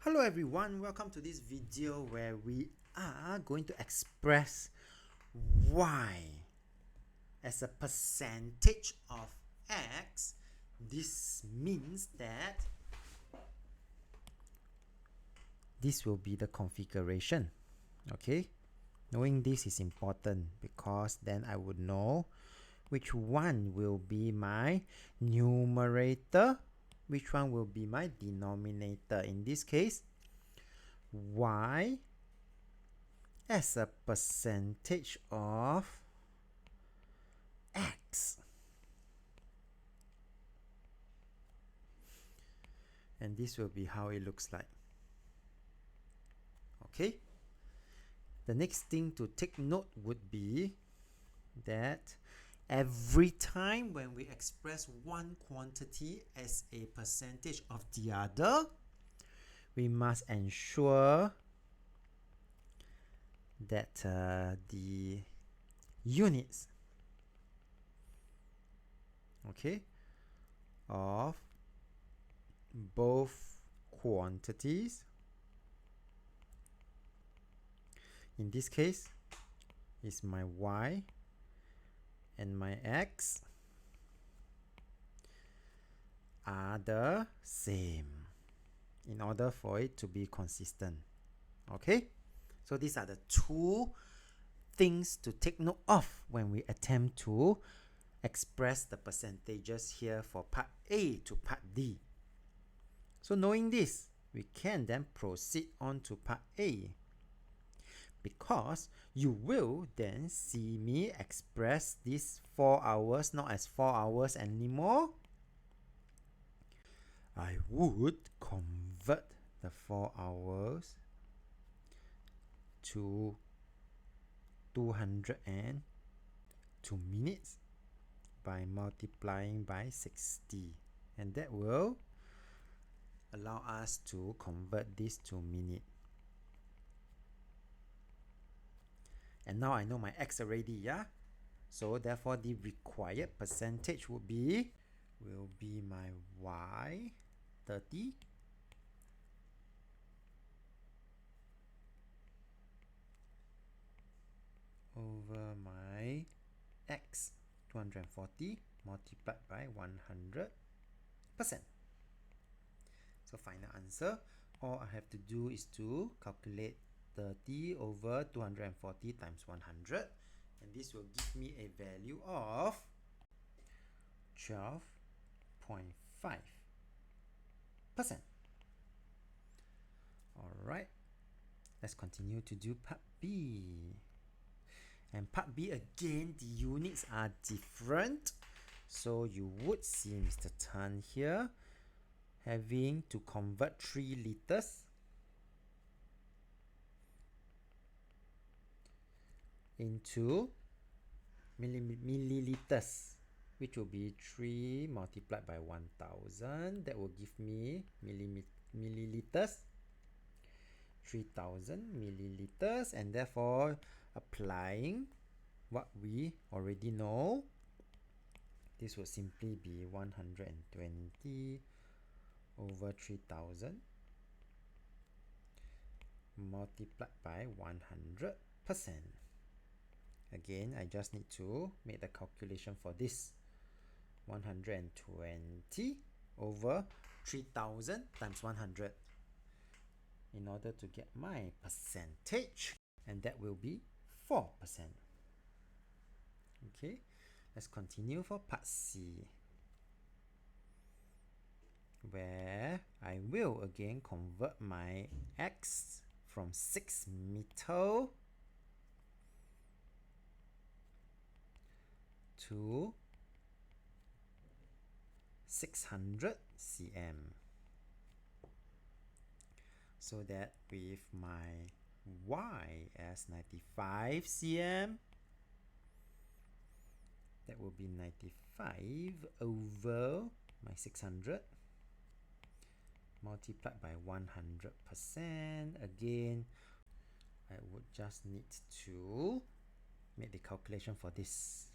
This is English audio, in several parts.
Hello everyone, welcome to this video where we are going to express y as a percentage of x. This means that this will be the configuration. Okay, knowing this is important because then I would know which one will be my numerator, which one will be my denominator. In this case, y as a percentage of x. And this will be how it looks like. Okay. The next thing to take note would be that every time when we express one quantity as a percentage of the other, we must ensure that the units, okay, of both quantities, in this case is my y and my x, are the same in order for it to be consistent. Okay, so these are the two things to take note of when we attempt to express the percentages here for part A to part D. So knowing this, we can then proceed on to part A, because you will then see me express this 4 hours not as 4 hours anymore. I would convert the 4 hours to 202 minutes by multiplying by 60, and that will allow us to convert this to minute. And now I know my x already, yeah? So therefore the required percentage will be my y 30 over my x 240 multiplied by 100%. So final answer, all I have to do is to calculate 30 over 240 times 100, and this will give me a value of 12.5%. Alright, let's continue to do part B. And part B, again, the units are different. So you would see Mr. Tan here having to convert 3 liters into milliliters, which will be 3 multiplied by 1000. That will give me milliliters, 3000 milliliters, and therefore applying what we already know, this will simply be 120 over 3000 multiplied by 100%. Again, I just need to make the calculation for this. 120 over 3000 times 100 in order to get my percentage, and that will be 4%. Okay, let's continue for part C, where I will again convert my x from 6 meter to 600 cm, so that with my y as 95 cm, that will be 95 over my 600 multiplied by 100%. Again, I would just need to make the calculation for this,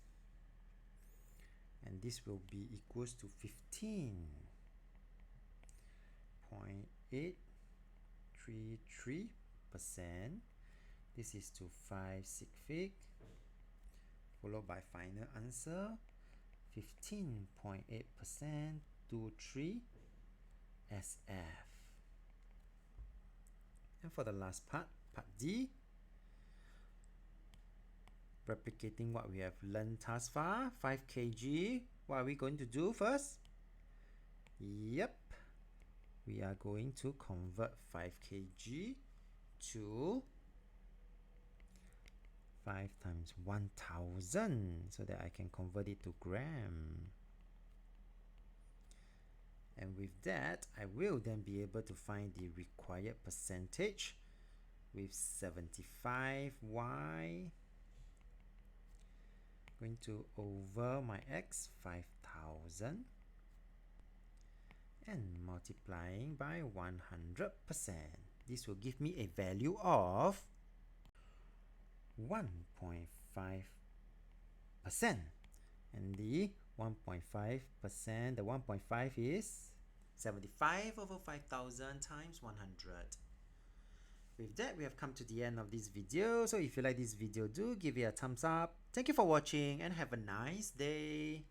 and this will be equals to 15.8 0.33%. This is to 5 sig fig, followed by final answer 15.8% to 3 SF. And for the last part, part D, replicating what we have learned thus far, 5 kg. What are we going to do first? Yep, we are going to convert 5 kg to 5 times 1000 so that I can convert it to gram. And with that, I will then be able to find the required percentage with 75y going to over my x 5000 and multiplying by 100%. This will give me a value of 1.5%. And the 1.5%, the 1.5 is 75 over 5000 times 100. With that, we have come to the end of this video. So if you like this video, do give it a thumbs up. Thank you for watching and have a nice day.